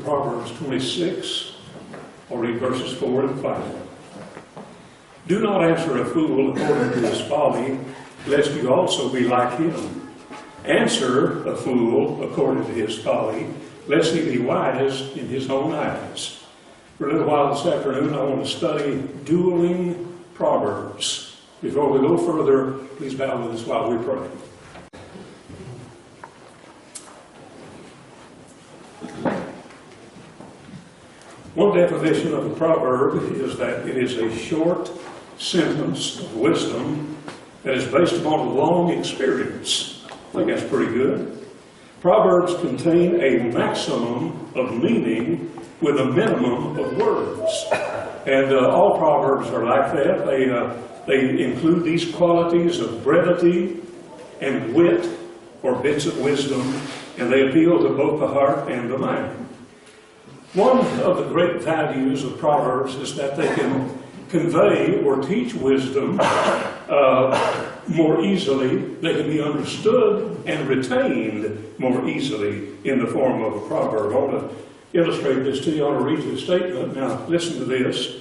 Proverbs 26. I'll read verses 4 and 5. Do not answer a fool according to his folly, lest you also be like him. Answer a fool according to his folly, lest he be wise in his own eyes. For a little while this afternoon, I want to study Dueling Proverbs. Before we go further, please bow with us while we pray. One definition of a proverb is that it is a short sentence of wisdom that is based upon a long experience. I think that's pretty good. Proverbs contain a maximum of meaning with a minimum of words. And all proverbs are like that. They include these qualities of brevity and wit, or bits of wisdom, and they appeal to both the heart and the mind. One of the great values of Proverbs is that they can convey or teach wisdom more easily. They can be understood and retained more easily in the form of a proverb. I want to illustrate this to you. I want to read you a statement. Now, listen to this.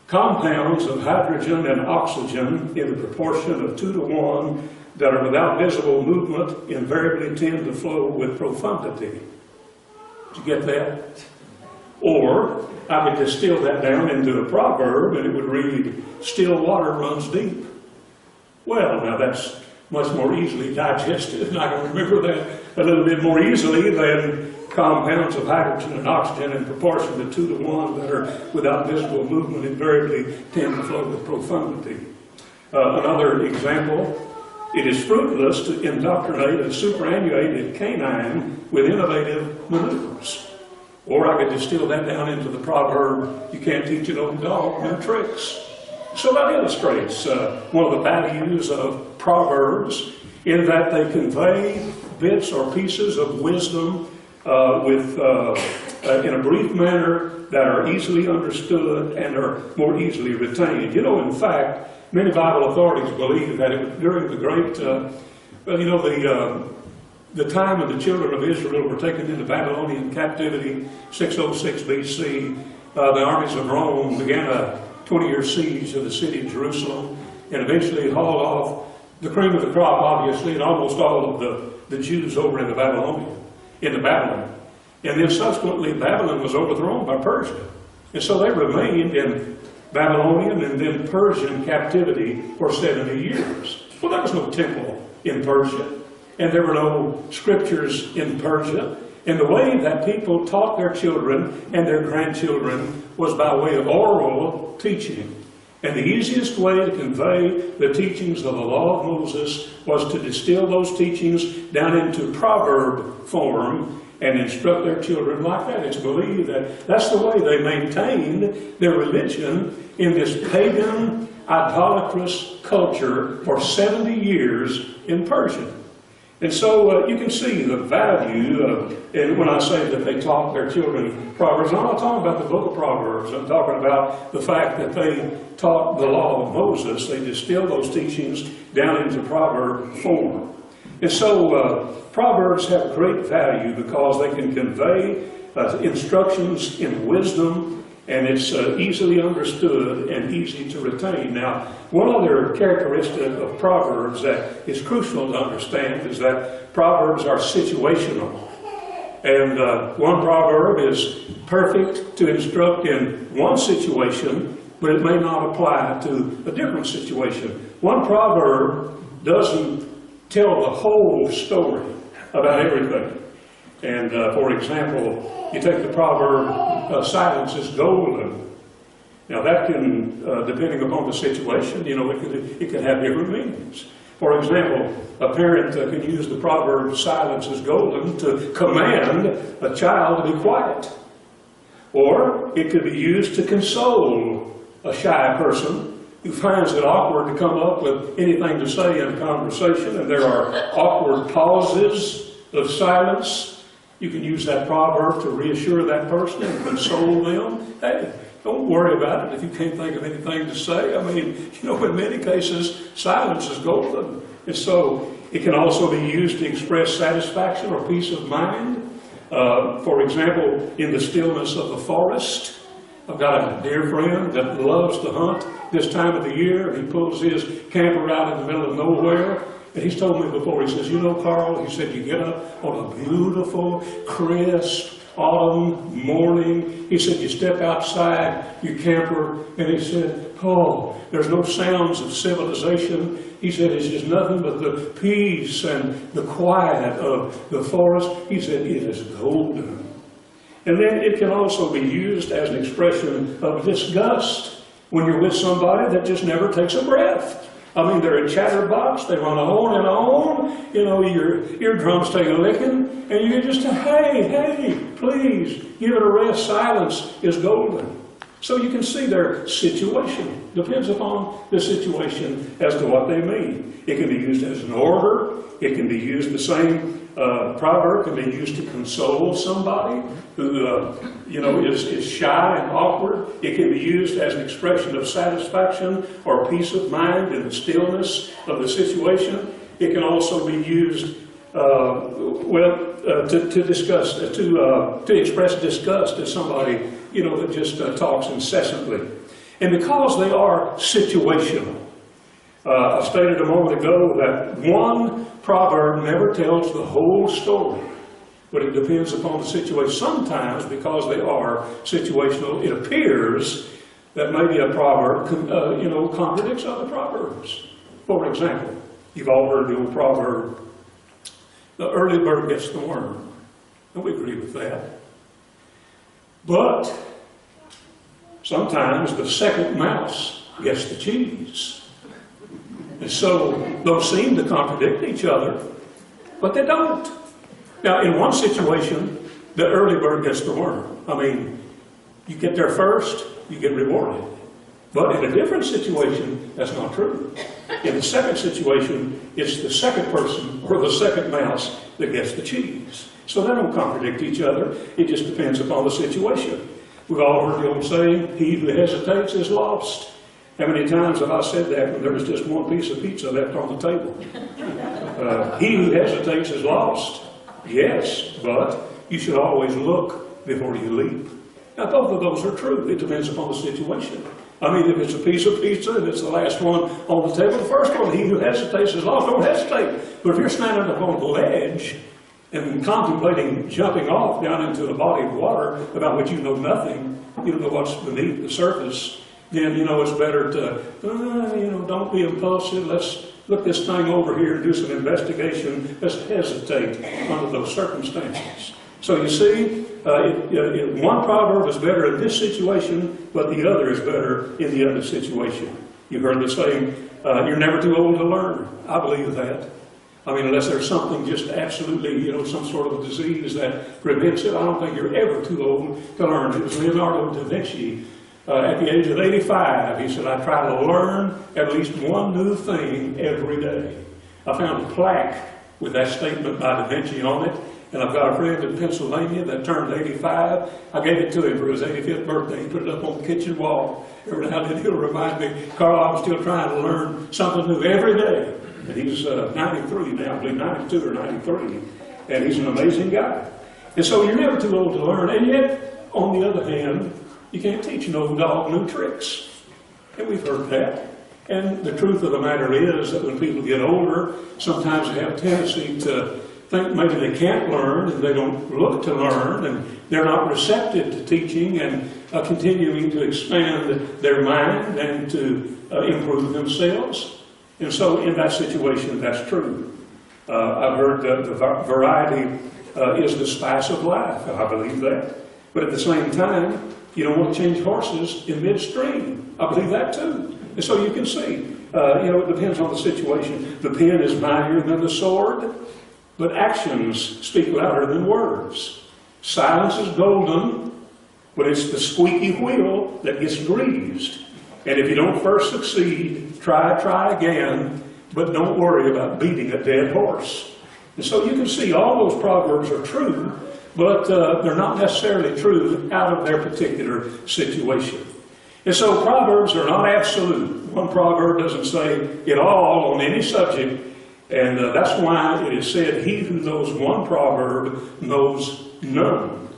Compounds of hydrogen and oxygen in the proportion of 2 to 1 that are without visible movement invariably tend to flow with profundity. Did you get that? Or I could distill that down into a proverb and it would read, still water runs deep. Well, now that's much more easily digested, and I can remember that a little bit more easily than compounds of hydrogen and oxygen in proportion to 2 to 1 that are without visible movement invariably tend to flow with profundity. Another example, it is fruitless to indoctrinate a superannuated canine with innovative maneuvers. Or I could distill that down into the proverb, you can't teach an old dog new tricks. So that illustrates one of the values of Proverbs in that they convey bits or pieces of wisdom in a brief manner that are easily understood and are more easily retained. You know, in fact, many Bible authorities believe that during the great, the time when the children of Israel were taken into Babylonian captivity, 606 BC, the armies of Rome began a 20-year siege of the city of Jerusalem and eventually hauled off the cream of the crop, obviously, and almost all of the Jews over into Babylon. And then subsequently, Babylon was overthrown by Persia. And so they remained in Babylonian and then Persian captivity for 70 years. Well, there was no temple in Persia. And there were no scriptures in Persia. And the way that people taught their children and their grandchildren was by way of oral teaching. And the easiest way to convey the teachings of the law of Moses was to distill those teachings down into proverb form and instruct their children like that. It's believed that that's the way they maintained their religion in this pagan, idolatrous culture for 70 years in Persia. And so you can see the value of, and when I say that they taught their children Proverbs, I'm not talking about the book of Proverbs. I'm talking about the fact that they taught the law of Moses. They distilled those teachings down into proverb form. And so Proverbs have great value because they can convey instructions in wisdom, and it's easily understood and easy to retain. Now, one other characteristic of Proverbs that is crucial to understand is that Proverbs are situational. And one proverb is perfect to instruct in one situation, but it may not apply to a different situation. One proverb doesn't tell the whole story about everything. And for example, you take the proverb, silence is golden. Now that can, depending upon the situation, you know, it can have different meanings. For example, a parent can use the proverb, silence is golden, to command a child to be quiet. Or it could be used to console a shy person who finds it awkward to come up with anything to say in a conversation, and there are awkward pauses of silence. You can use that proverb to reassure that person and console them. Hey, don't worry about it if you can't think of anything to say. I mean, you know, in many cases, silence is golden. And so it can also be used to express satisfaction or peace of mind. For example, in the stillness of the forest, I've got a dear friend that loves to hunt this time of the year. He pulls his camper out in the middle of nowhere. And he's told me before, he says, you know, Carl, he said, you get up on a beautiful, crisp autumn morning. He said, you step outside your camper, and he said, oh, there's no sounds of civilization. He said, it's just nothing but the peace and the quiet of the forest. He said, it is golden. And then it can also be used as an expression of disgust when you're with somebody that just never takes a breath. I mean, they're a chatterbox, they run on and on, you know, your eardrums take a licking, and you just, hey, please, give it a rest. Silence is golden. So you can see their situation. Depends upon the situation as to what they mean. It can be used as an order. It can be used, the same proverb can be used to console somebody who, is shy and awkward. It can be used as an expression of satisfaction or peace of mind in the stillness of the situation. It can also be used, to express disgust at somebody, that just talks incessantly. And because they are situational, I stated a moment ago that one proverb never tells the whole story, but it depends upon the situation. Sometimes, because they are situational, it appears that maybe a proverb, contradicts other proverbs. For example, you've all heard the old proverb, the early bird gets the worm. And we agree with that. But sometimes the second mouse gets the cheese. And so those seem to contradict each other, but they don't. Now, in one situation, the early bird gets the worm. I mean, you get there first, you get rewarded. But in a different situation, that's not true. In the second situation, it's the second person or the second mouse that gets the cheese. So they don't contradict each other. It just depends upon the situation. We've all heard the old saying, he who hesitates is lost. How many times have I said that when there was just one piece of pizza left on the table? He who hesitates is lost. Yes, but you should always look before you leap. Now, both of those are true. It depends upon the situation. I mean, if it's a piece of pizza and it's the last one on the table, the first one, he who hesitates is lost. Don't hesitate. But if you're standing up on the ledge and contemplating jumping off down into a body of water about which you know nothing, you don't know what's beneath the surface, then, it's better to, don't be impulsive. Let's look this thing over here and do some investigation. Let's hesitate under those circumstances. So you see, one proverb is better in this situation, but the other is better in the other situation. You've heard the saying, you're never too old to learn. I believe that. I mean, unless there's something just absolutely, some sort of disease that prevents it, I don't think you're ever too old to learn. It was Leonardo da Vinci. At the age of 85, he said, I try to learn at least one new thing every day. I found a plaque with that statement by da Vinci on it, and I've got a friend in Pennsylvania that turned 85. I gave it to him for his 85th birthday. He put it up on the kitchen wall. Every now and then he'll remind me, Carl, I'm still trying to learn something new every day. And he's 93 now, I believe 92 or 93, and he's an amazing guy. And so you're never too old to learn, and yet, on the other hand, you can't teach no dog new tricks. And we've heard that. And the truth of the matter is that when people get older, sometimes they have a tendency to think maybe they can't learn, and they don't look to learn, and they're not receptive to teaching and continuing to expand their mind and to improve themselves. And so in that situation, that's true. I've heard that the variety is the spice of life, and I believe that. But at the same time, you don't want to change horses in midstream. I believe that too. And so you can see, it depends on the situation. The pen is mightier than the sword, but actions speak louder than words. Silence is golden, but it's the squeaky wheel that gets greased. And if you don't first succeed, try again, but don't worry about beating a dead horse. And so you can see all those proverbs are true, but they're not necessarily true out of their particular situation. And so proverbs are not absolute. One proverb doesn't say it all on any subject, and that's why it is said, he who knows one proverb knows none.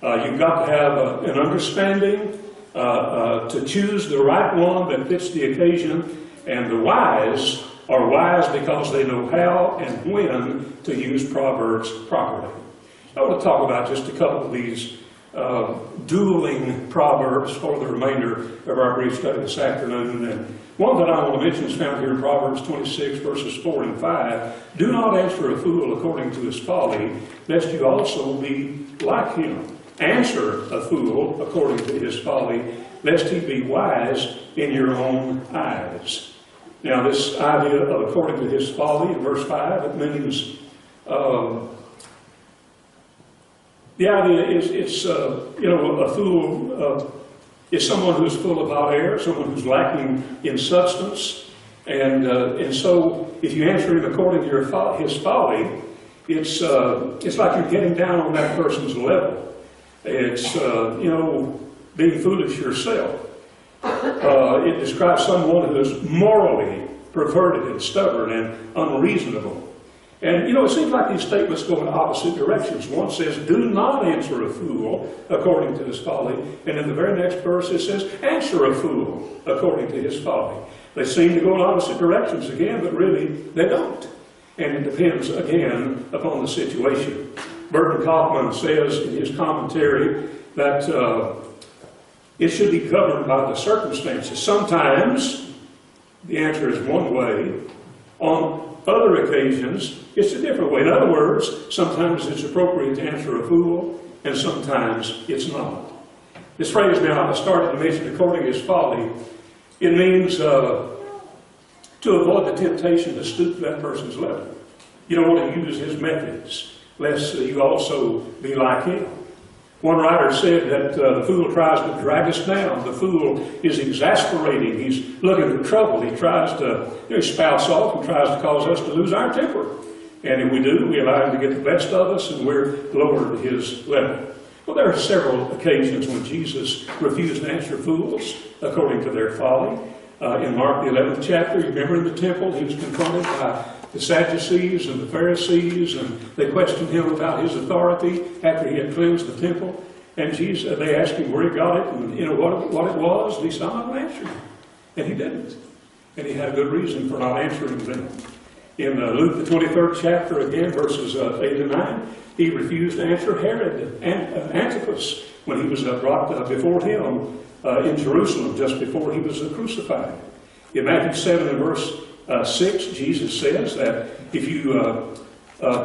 You've got to have an understanding to choose the right one that fits the occasion, and the wise are wise because they know how and when to use Proverbs properly. I want to talk about just a couple of these dueling Proverbs for the remainder of our brief study this afternoon. And one that I want to mention is found here in Proverbs 26, verses 4 and 5. Do not answer a fool according to his folly, lest you also be like him. Answer a fool according to his folly, lest he be wise in your own eyes. Now, this idea of according to his folly in verse 5, it means the idea is it's a fool is someone who's full of hot air, someone who's lacking in substance, and so if you answer him according to his folly, it's like you're getting down on that person's level. It's being foolish yourself. It describes someone who is morally perverted and stubborn and unreasonable. And it seems like these statements go in opposite directions. One says, do not answer a fool according to his folly. And in the very next verse it says, answer a fool according to his folly. They seem to go in opposite directions again, but really they don't. And it depends again upon the situation. Burton Kaufman says in his commentary that it should be governed by the circumstances. Sometimes the answer is one way. On other occasions, it's a different way. In other words, sometimes it's appropriate to answer a fool, and sometimes it's not. This phrase now, I started to mention according to his folly, it means to avoid the temptation to stoop to that person's level. You don't want to use his methods, lest you also be like him. One writer said that the fool tries to drag us down. The fool is exasperating. He's looking for trouble. He tries to, he spouts off and tries to cause us to lose our temper. And if we do, we allow him to get the best of us, and we're lower to his level. Well, there are several occasions when Jesus refused to answer fools according to their folly. In Mark the 11th chapter, you remember in the temple, he was confronted by the Sadducees and the Pharisees, and they questioned him about his authority after he had cleansed the temple. And they asked him where he got it and what it was. And he said, I'm not going to answer you. And he didn't. And he had a good reason for not answering them. In Luke the 23rd chapter, again, verses 8 and 9, he refused to answer Herod Antipas when he was brought before him in Jerusalem just before he was crucified. In Matthew 7 and verse 6, Jesus says that if you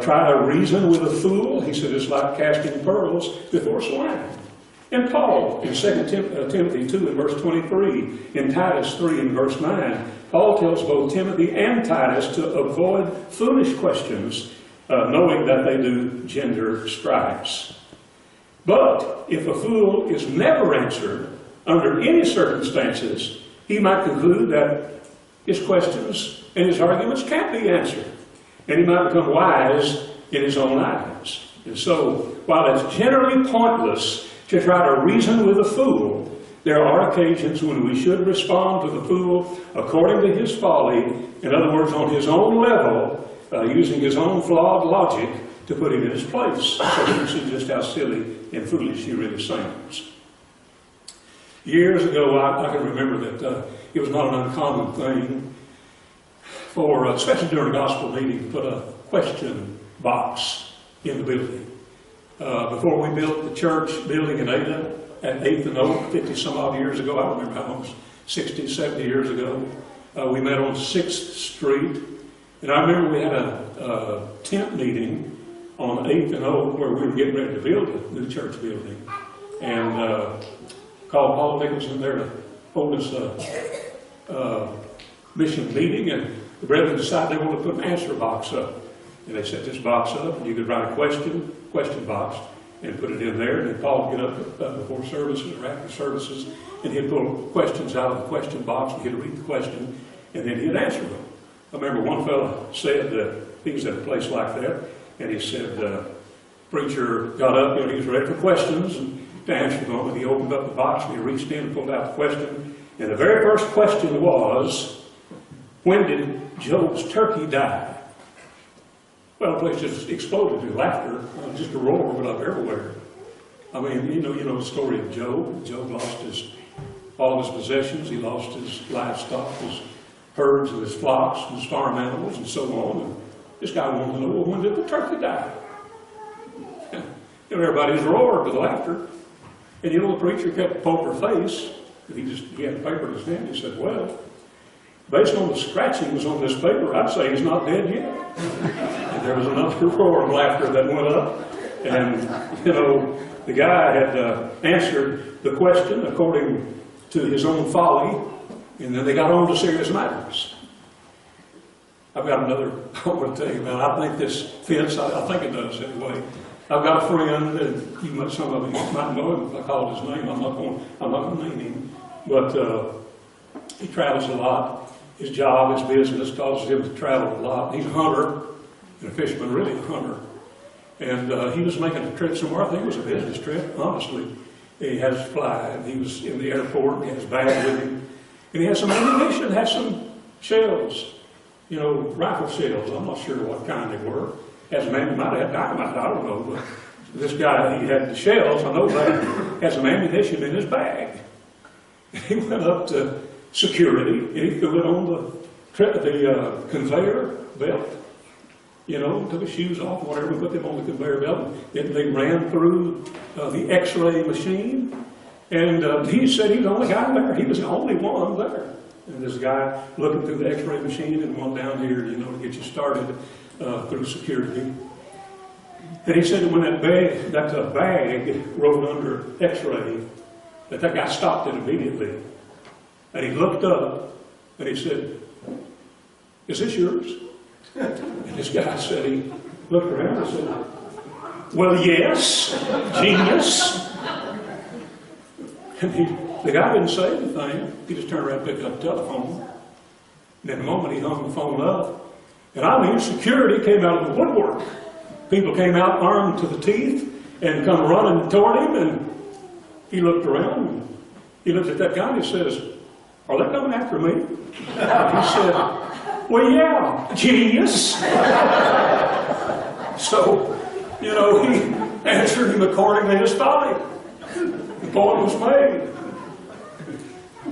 try to reason with a fool, he said, it's like casting pearls before swine. And Paul, in 2 Timothy 2 and verse 23, in Titus 3 and verse 9, Paul tells both Timothy and Titus to avoid foolish questions, knowing that they do gender strifes. But if a fool is never answered under any circumstances, he might conclude that his questions and his arguments can't be answered. And he might become wise in his own eyes. And so, while it's generally pointless to try to reason with a fool, there are occasions when we should respond to the fool according to his folly, in other words, on his own level, using his own flawed logic to put him in his place, so you can see just how silly and foolish he really sounds. Years ago, I can remember that it was not an uncommon thing for, especially during a gospel meeting, to put a question box in the building. Before we built the church building in Ada, at 8th and Oak, 50-some-odd years ago, I don't remember how long, 60, 70 years ago, we met on 6th Street. And I remember we had a tent meeting on 8th and Oak where we were getting ready to build a new church building. And called Paul Nicholson there to hold us a mission meeting, and the brethren decided they wanted to put an answer box up. And they set this box up, and you could write a question box, and put it in there. And then Paul would get up before services or after services, and he'd pull questions out of the question box, and he'd read the question, and then he'd answer them. I remember one fellow said that he was at a place like that, and he said, preacher got up, he was ready for questions, and to answer them, and he opened up the box, and he reached in and pulled out the question. And the very first question was, when did Job's turkey die? Well, the place just exploded with laughter. Just a roar went up everywhere. I mean, you know the story of Job. Job lost all his possessions. He lost his livestock, his herds and his flocks and his farm animals and so on. And this guy wanted to know, well, when did the turkey die? And everybody's roared with laughter. And the preacher kept a poker face. He had a paper in his hand. He said, well, based on the scratchings on this paper, I'd say he's not dead yet. And there was another roar of laughter that went up. And, the guy had answered the question according to his own folly. And then they got on to serious matters. I've got another, I want to tell you, man, I think this fits. I think it does anyway. I've got a friend, and some of you might know him if I called his name. I'm not going to name him. But he travels a lot. His job, his business causes him to travel a lot. He's a hunter, and a fisherman, really a hunter. And he was making a trip somewhere. I think it was a business trip, honestly. He has to fly, and he was in the airport, and he had his bag with him. And he had some ammunition, had some shells, rifle shells. I'm not sure what kind they were. As a man, he might have had dynamite, I don't know. But this guy, he had the shells, I know that, had some ammunition in his bag. And he went up to security, and he threw it on the conveyor belt. Took his shoes off, whatever, put them on the conveyor belt. And they ran through the X-ray machine. And he said he was the only guy there. He was the only one there. And this guy looking through the X-ray machine and one down here, to get you started through security. And he said that when that bag rolled under X-ray, that guy stopped it immediately. And he looked up and he said, "Is this yours?" And this guy said, he looked around and said, "Well, yes, genius." And the guy didn't say anything. He just turned around and picked up the telephone. And in a moment, he hung the phone up. And I mean, security came out of the woodwork. People came out armed to the teeth and come running toward him. And he looked around. And he looked at that guy and he says, "Are they coming after me?" And he said, "Well, yeah, genius." So, he answered him according to his folly. The point was made.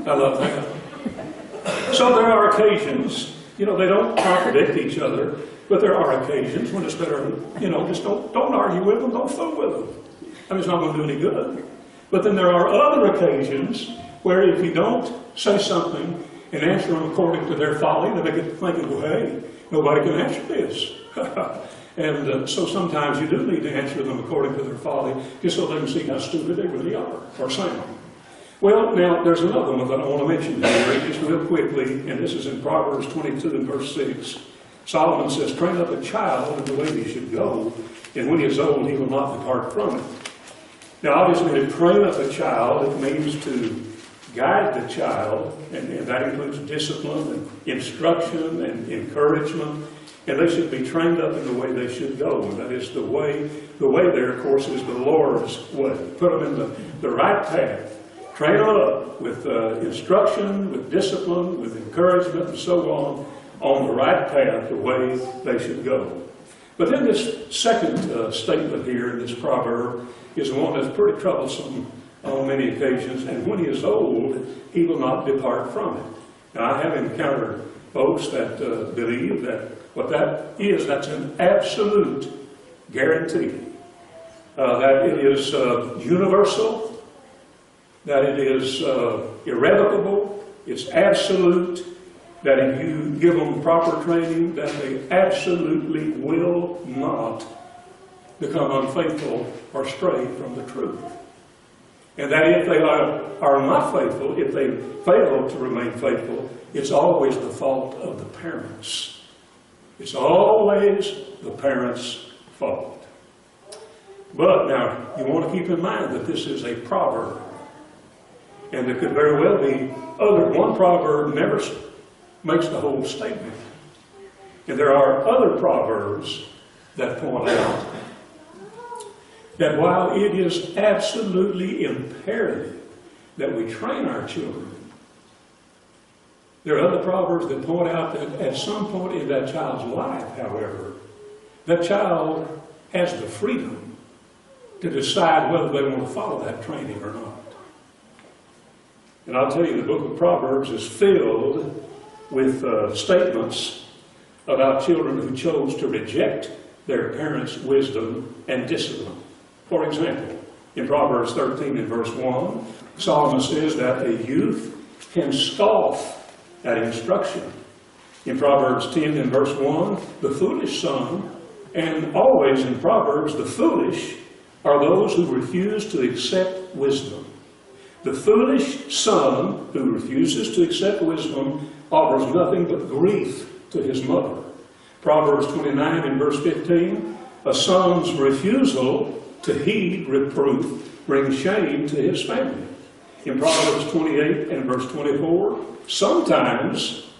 I love that. So there are occasions, they don't contradict each other, but there are occasions when it's better, just don't argue with them, don't fool with them. I mean, it's not going to do any good. But then there are other occasions where if you don't say something and answer them according to their folly, then they get thinking, well, hey, nobody can answer this. And so sometimes you do need to answer them according to their folly, just so they can see how stupid they really are, or sound. Well, now, there's another one that I want to mention here, just real quickly, and this is in Proverbs 22 and verse 6. Solomon says, "Train up a child in the way he should go, and when he is old, he will not depart from it." Now, obviously, to train up a child, it means to guide the child, and that includes discipline and instruction and encouragement. And they should be trained up in the way they should go. And that is the way there, of course, is the Lord's way. Put them in the right path. Train them up with instruction, with discipline, with encouragement, and so on the right path, the way they should go. But then this second statement here in this proverb is one that's pretty troublesome on many occasions. "And when he is old, he will not depart from it." Now, I have encountered folks that believe that what that is, that's an absolute guarantee. That it is universal, that it is irrevocable, it's absolute, that if you give them proper training, that they absolutely will not become unfaithful or stray from the truth. And that if they are not faithful, if they fail to remain faithful, it's always the fault of the parents. It's always the parents' fault. But now, you want to keep in mind that this is a proverb. And there could very well be one proverb never makes the whole statement. And there are other proverbs that point out that while it is absolutely imperative that we train our children, there are other proverbs that point out that at some point in that child's life, however, that child has the freedom to decide whether they want to follow that training or not. And I'll tell you, the book of Proverbs is filled with statements about children who chose to reject their parents' wisdom and discipline. For example, in Proverbs 13 and verse 1, Solomon says that a youth can scoff at instruction. In Proverbs 10 and verse 1, the foolish son, and always in Proverbs, the foolish are those who refuse to accept wisdom. The foolish son who refuses to accept wisdom offers nothing but grief to his mother. Proverbs 29 and verse 15, a son's refusal to heed reproof brings shame to his family. In Proverbs 28 and verse 24, sometimes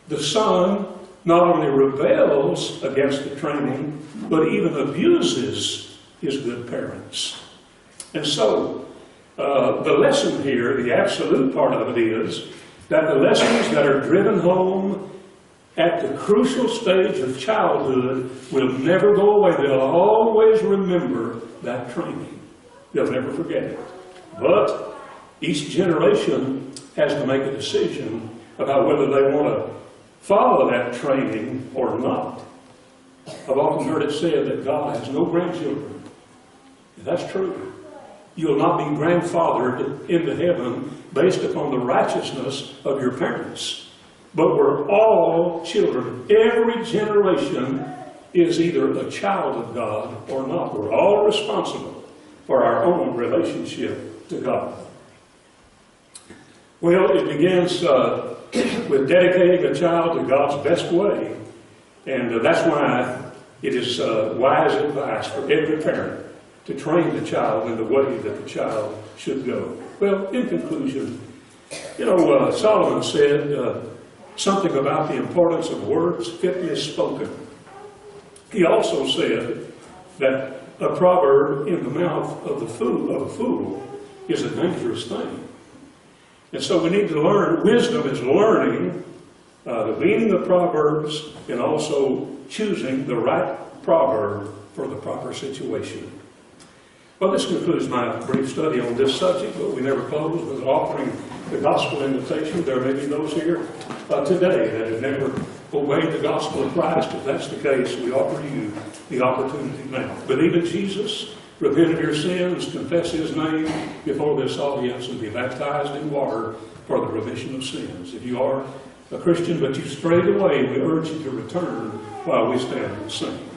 the son not only rebels against the training, but even abuses his good parents. And so, the lesson here, the absolute part of it is that the lessons that are driven home at the crucial stage of childhood will never go away. They'll always remember that training. They'll never forget it. But each generation has to make a decision about whether they want to follow that training or not. I've often heard it said that God has no grandchildren. And that's true. You'll not be grandfathered into heaven based upon the righteousness of your parents. But we're all children. Every generation is either a child of God or not. We're all responsible for our own relationship to God. Well, it begins with dedicating a child to God's best way. And that's why it is wise advice for every parent to train the child in the way that the child should go. Well, in conclusion, Solomon said something about the importance of words fitly spoken. He also said that a proverb in the mouth of a fool is a dangerous thing. And so we need to learn. Wisdom is learning the meaning of Proverbs and also choosing the right proverb for the proper situation. Well, this concludes my brief study on this subject, but we never close with offering the gospel invitation. There may be those here today that have never obeyed the gospel of Christ. If that's the case, we offer you the opportunity now. Believe in Jesus, repent of your sins, confess His name before this audience, and be baptized in water for the remission of sins. If you are a Christian but you strayed away, we urge you to return while we stand and sing.